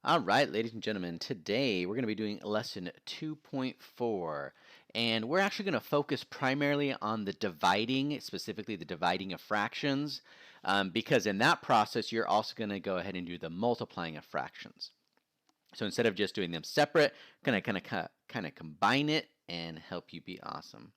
All right, ladies and gentlemen, today we're going to be doing lesson 2.4, and we're actually going to focus primarily on the dividing, specifically the dividing of fractions, because in that process, you're also going to go ahead and do the multiplying of fractions. So instead of just doing them separate, going to kind of combine it and help you be awesome.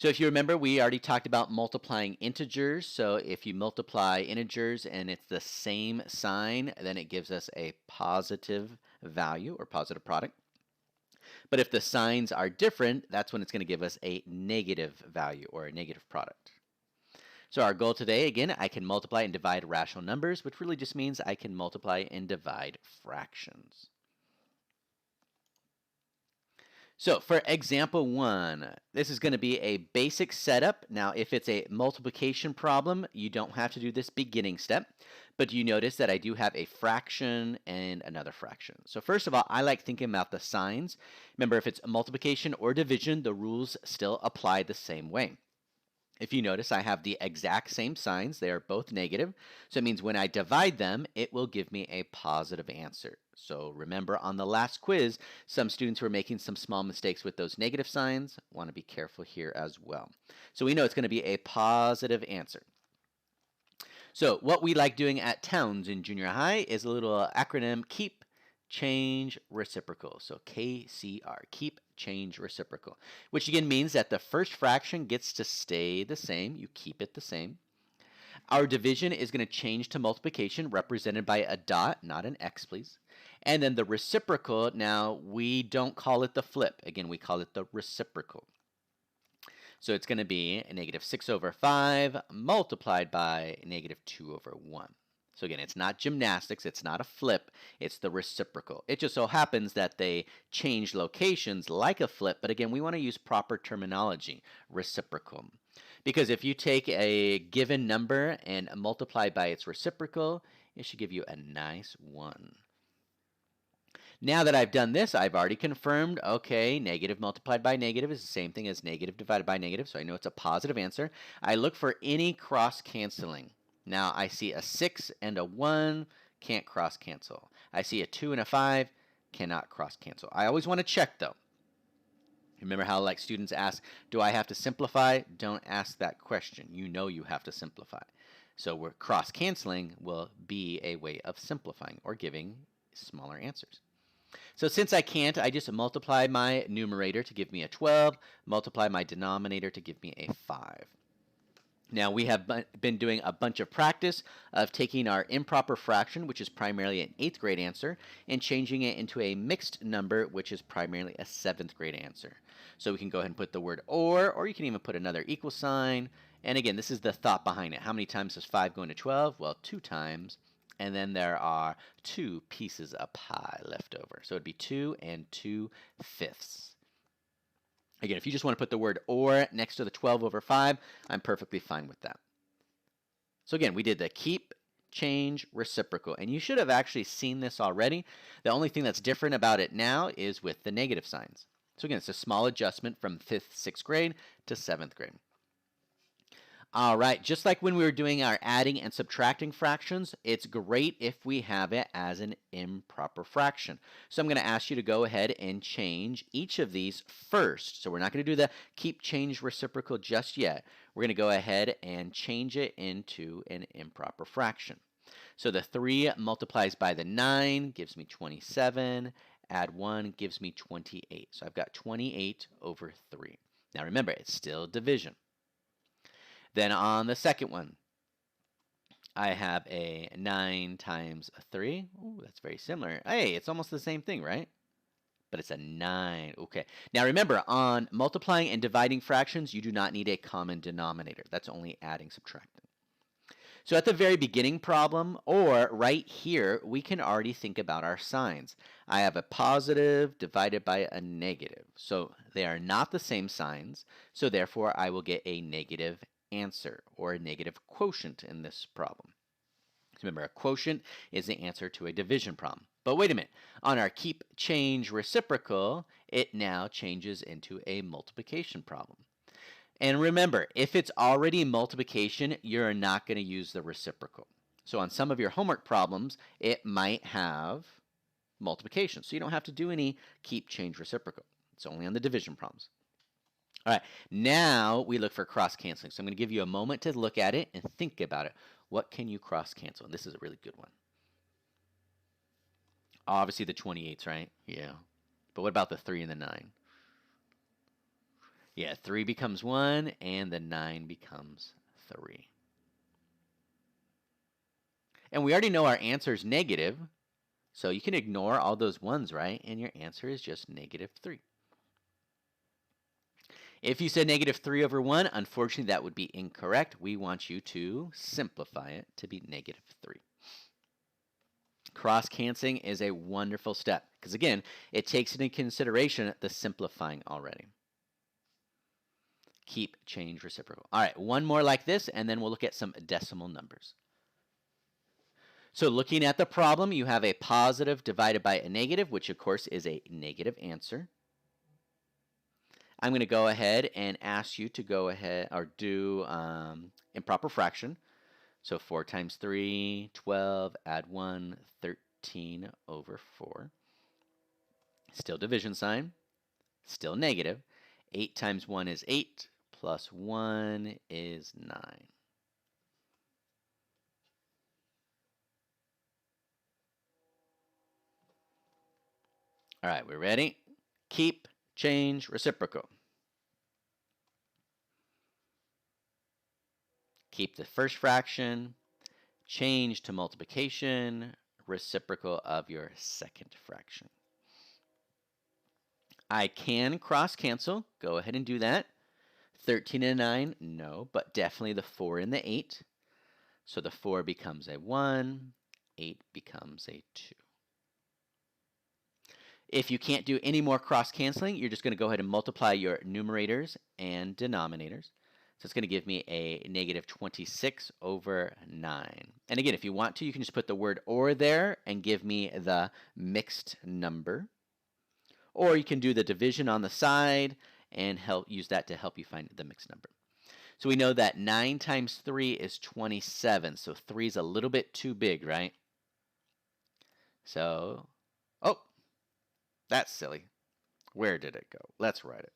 So if you remember, we already talked about multiplying integers. So if you multiply integers and it's the same sign, then it gives us a positive value or positive product. But if the signs are different, that's when it's going to give us a negative value or a negative product. So our goal today, again, I can multiply and divide rational numbers, which really just means I can multiply and divide fractions. So for example 1, this is going to be a basic setup. Now, if it's a multiplication problem, you don't have to do this beginning step, but you notice that I do have a fraction and another fraction. So first of all, I like thinking about the signs. Remember, if it's multiplication or division, the rules still apply the same way. If you notice, I have the exact same signs. They are both negative. So it means when I divide them, it will give me a positive answer. So remember on the last quiz, some students were making some small mistakes with those negative signs. Want to be careful here as well. So we know it's going to be a positive answer. So what we like doing at Towns in junior high is a little acronym, keep, change, reciprocal. So KCR, keep, change, reciprocal, which again means that the first fraction gets to stay the same. You keep it the same. Our division is going to change to multiplication, represented by a dot, not an X, please. And then the reciprocal, now we don't call it the flip. Again, we call it the reciprocal. So it's going to be a negative 6 over 5 multiplied by negative 2 over 1. So again, it's not gymnastics, it's not a flip, it's the reciprocal. It just so happens that they change locations like a flip, but again, we want to use proper terminology, reciprocal. Because if you take a given number and multiply by its reciprocal, it should give you a nice 1. Now that I've done this, I've already confirmed, okay, negative multiplied by negative is the same thing as negative divided by negative, so I know it's a positive answer. I look for any cross-canceling. Now, I see a 6 and a 1, can't cross-cancel. I see a 2 and a 5, cannot cross-cancel. I always want to check, though. Remember how like students ask, do I have to simplify? Don't ask that question. You know you have to simplify. So we're cross-canceling will be a way of simplifying or giving smaller answers. So since I can't, I just multiply my numerator to give me a 12, multiply my denominator to give me a 5. Now we have been doing a bunch of practice of taking our improper fraction, which is primarily an 8th grade answer, and changing it into a mixed number, which is primarily a 7th grade answer. So we can go ahead and put the word or you can even put another equal sign. And again, this is the thought behind it. How many times does 5 go into 12? Well, 2 times. And then there are 2 pieces of pie left over. So it'd be 2 and 2/5. Again, if you just want to put the word or next to the 12 over 5, I'm perfectly fine with that. So again, we did the keep, change, reciprocal. And you should have actually seen this already. The only thing that's different about it now is with the negative signs. So again, it's a small adjustment from 5th, 6th grade to 7th grade. All right, just like when we were doing our adding and subtracting fractions, it's great if we have it as an improper fraction. So I'm going to ask you to go ahead and change each of these first. So we're not going to do the keep, change, reciprocal just yet. We're going to go ahead and change it into an improper fraction. So the 3 multiplies by the 9 gives me 27. Add 1 gives me 28. So I've got 28 over 3. Now remember, it's still division. Then on the second one, I have a 9 times a 3. Ooh, that's very similar. Hey, it's almost the same thing, right? But it's a 9. Okay. Now remember, on multiplying and dividing fractions, you do not need a common denominator. That's only adding, subtracting. So at the very beginning problem, or right here, we can already think about our signs. I have a positive divided by a negative. So they are not the same signs, so therefore I will get a negative answer or a negative quotient in this problem. So remember, a quotient is the answer to a division problem. But wait a minute, on our keep, change, reciprocal, it now changes into a multiplication problem. And remember, if it's already multiplication, you're not going to use the reciprocal. So on some of your homework problems, it might have multiplication. So you don't have to do any keep, change, reciprocal. It's only on the division problems. All right, now we look for cross-canceling. So I'm going to give you a moment to look at it and think about it. What can you cross-cancel? And this is a really good one. Obviously the 28s, right? Yeah. But what about the 3 and the 9? Yeah, 3 becomes 1, and the 9 becomes 3. And we already know our answer is negative, so you can ignore all those 1s, right? And your answer is just negative 3. If you said negative 3 over 1, unfortunately that would be incorrect. We want you to simplify it to be negative 3. Cross-canceling is a wonderful step because, again, it takes into consideration the simplifying already. Keep, change, reciprocal. All right, one more like this, and then we'll look at some decimal numbers. So looking at the problem, you have a positive divided by a negative, which of course is a negative answer. I'm going to go ahead and ask you to go ahead or do improper fraction. So 4 times 3, 12, add 1, 13 over 4. Still division sign, still negative. 8 times 1 is 8, plus 1 is 9. All right, we're ready? Keep, change, reciprocal. Keep the first fraction, change to multiplication, reciprocal of your second fraction. I can cross cancel. Go ahead and do that. 13 and 9, no, but definitely the 4 and the 8. So the 4 becomes a 1, 8 becomes a 2. If you can't do any more cross canceling, you're just going to go ahead and multiply your numerators and denominators. So it's going to give me a negative 26 over 9. And again, if you want to, you can just put the word or there and give me the mixed number. Or you can do the division on the side and use that to help you find the mixed number. So we know that 9 times 3 is 27. So 3 is a little bit too big, right? So, oh, that's silly. Where did it go? Let's write it.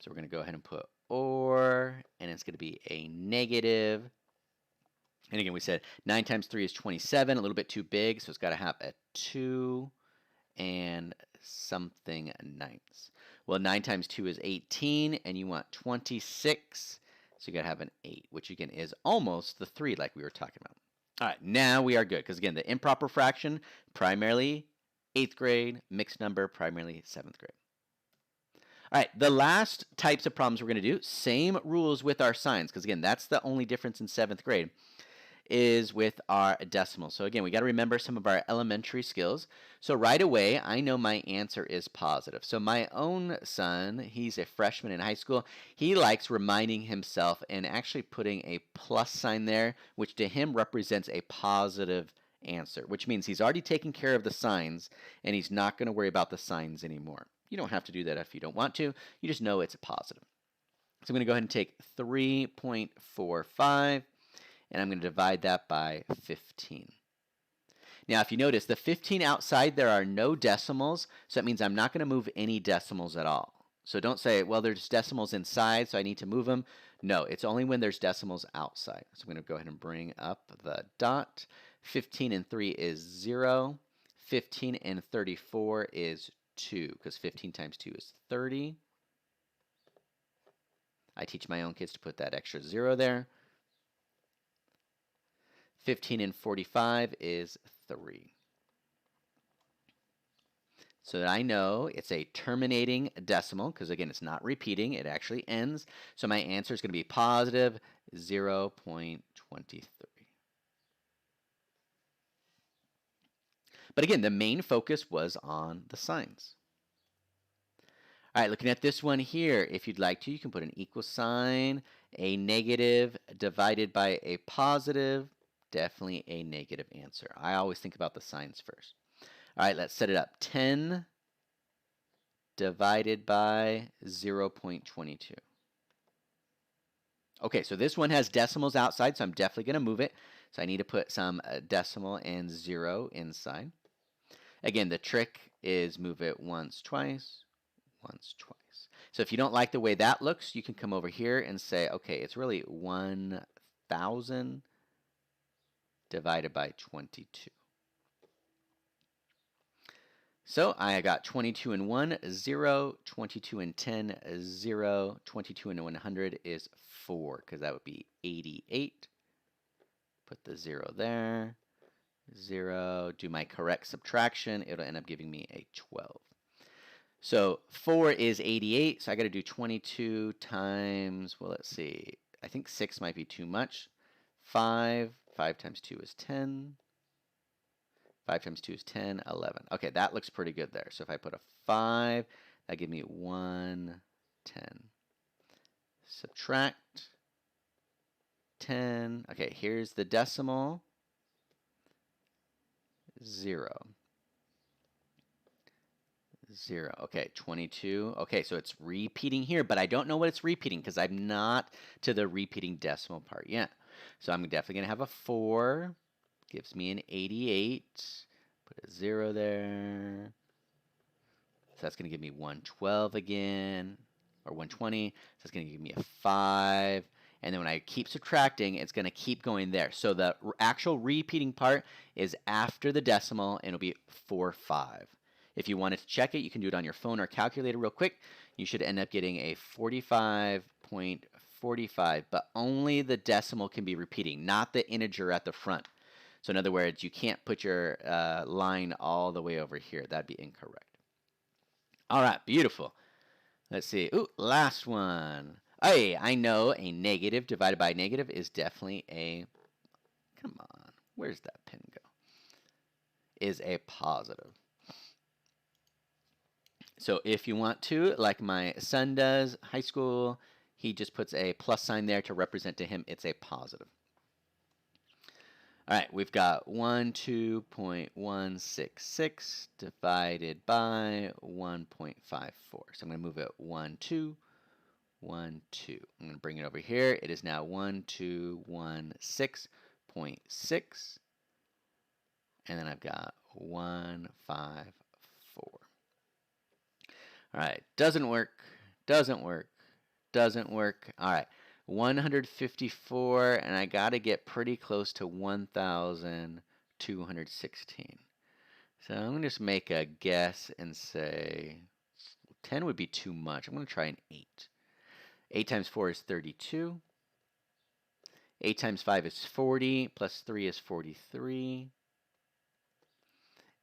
So we're going to go ahead and put or, and it's going to be a negative. And again, we said 9 times 3 is 27, a little bit too big, so it's got to have a 2 and something ninths. Well, 9 times 2 is 18, and you want 26, so you got to have an 8, which again is almost the 3 like we were talking about. All right, now we are good, because again, the improper fraction, primarily 8th grade, mixed number, primarily 7th grade. All right, the last types of problems we're going to do, same rules with our signs, because again, that's the only difference in 7th grade, is with our decimals. So again, we got to remember some of our elementary skills. So right away, I know my answer is positive. So my own son, he's a freshman in high school. He likes reminding himself and actually putting a plus sign there, which to him represents a positive answer, which means he's already taken care of the signs and he's not going to worry about the signs anymore. You don't have to do that if you don't want to. You just know it's a positive. So I'm going to go ahead and take 3.45 and I'm going to divide that by 15. Now, if you notice, the 15 outside, there are no decimals, so that means I'm not going to move any decimals at all. So don't say, well, there's decimals inside, so I need to move them. No, it's only when there's decimals outside. So I'm going to go ahead and bring up the dot. 15 and 3 is 0. 15 and 34 is 2, because 15 times 2 is 30. I teach my own kids to put that extra 0 there. 15 and 45 is 3. So that I know it's a terminating decimal, because again, it's not repeating, it actually ends. So my answer is going to be positive 0.23. But again, the main focus was on the signs. All right, looking at this one here, if you'd like to, you can put an equal sign, a negative divided by a positive, definitely a negative answer. I always think about the signs first. All right, let's set it up. 10 divided by 0.22. Okay, so this one has decimals outside, so I'm definitely going to move it. So I need to put some decimal and 0 inside. Again, the trick is move it once, twice, once, twice. So if you don't like the way that looks, you can come over here and say, okay, it's really 1,000 divided by 22. So I got 22 and 1, 0, 22 and 10, 0, 22 and 100 is 4, because that would be 88. Put the 0 there, 0, do my correct subtraction, it'll end up giving me a 12. So 4 is 88, so I got to do 22 times, well, let's see, I think 6 might be too much. 5 times 2 is 10. 5 times 2 is 10, 11. Okay, that looks pretty good there. So if I put a 5, that gives me 110. Subtract 10. Okay, here's the decimal. 0. 0. Okay, 22. Okay, so it's repeating here, but I don't know what it's repeating because I'm not to the repeating decimal part yet. So I'm definitely going to have a 4. Gives me an 88. Put a 0 there. So that's going to give me 112 again, or 120. So that's going to give me a 5. And then when I keep subtracting, it's going to keep going there. So the actual repeating part is after the decimal, and it'll be 45. If you wanted to check it, you can do it on your phone or calculator real quick. You should end up getting a 45.45, but only the decimal can be repeating, not the integer at the front. So in other words, you can't put your line all the way over here. That'd be incorrect. All right, beautiful. Let's see. Ooh, last one. Hey, I know a negative divided by negative is definitely a, come on, where's that pen go? Is a positive. So if you want to, like my son does, high school, he just puts a plus sign there to represent to him it's a positive. All right, we've got 12.166 divided by 1.54. So I'm going to move it 1, 2, 1, 2. I'm going to bring it over here. It is now 1216.6. And then I've got 154. All right, doesn't work, doesn't work, doesn't work. All right, 154, and I got to get pretty close to 1,216. So I'm going to just make a guess and say 10 would be too much. I'm going to try an 8. 8 times 4 is 32. 8 times 5 is 40, plus 3 is 43.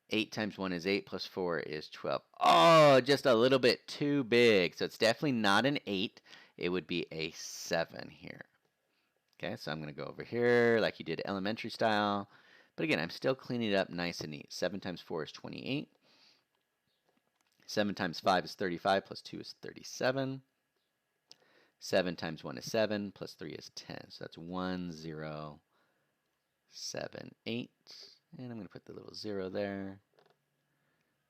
8 times 1 is 8, plus 4 is 12. Oh, just a little bit too big. So it's definitely not an 8. It would be a 7 here. Okay, so I'm going to go over here like you did elementary style. But again, I'm still cleaning it up nice and neat. 7 times 4 is 28. 7 times 5 is 35, plus 2 is 37. 7 times 1 is 7, plus 3 is 10. So that's 1078. And I'm going to put the little 0 there.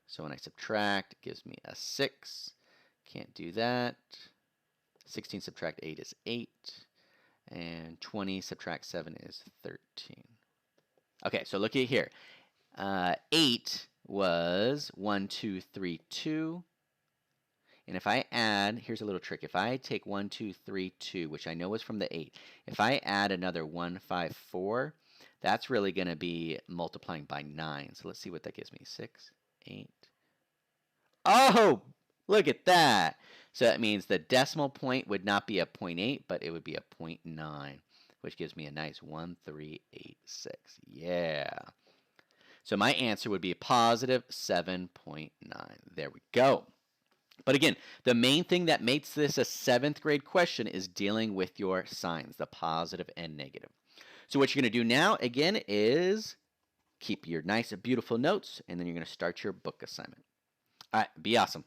So when I subtract, it gives me a 6. Can't do that. 16 subtract 8 is 8. And 20 subtract 7 is 13. Okay, so look at here. 8 was 1, 2, 3, 2. And if I add, here's a little trick. If I take 1, 2, 3, 2, which I know was from the 8, if I add another 1, 5, 4, that's really going to be multiplying by 9. So let's see what that gives me. 6, 8. Oh, look at that. So that means the decimal point would not be a 0.8, but it would be a 0.9, which gives me a nice 1386. Yeah. So my answer would be a positive 7.9. There we go. But again, the main thing that makes this a 7th grade question is dealing with your signs, the positive and negative. So what you're going to do now, again, is keep your nice, beautiful notes, and then you're going to start your book assignment. All right, be awesome.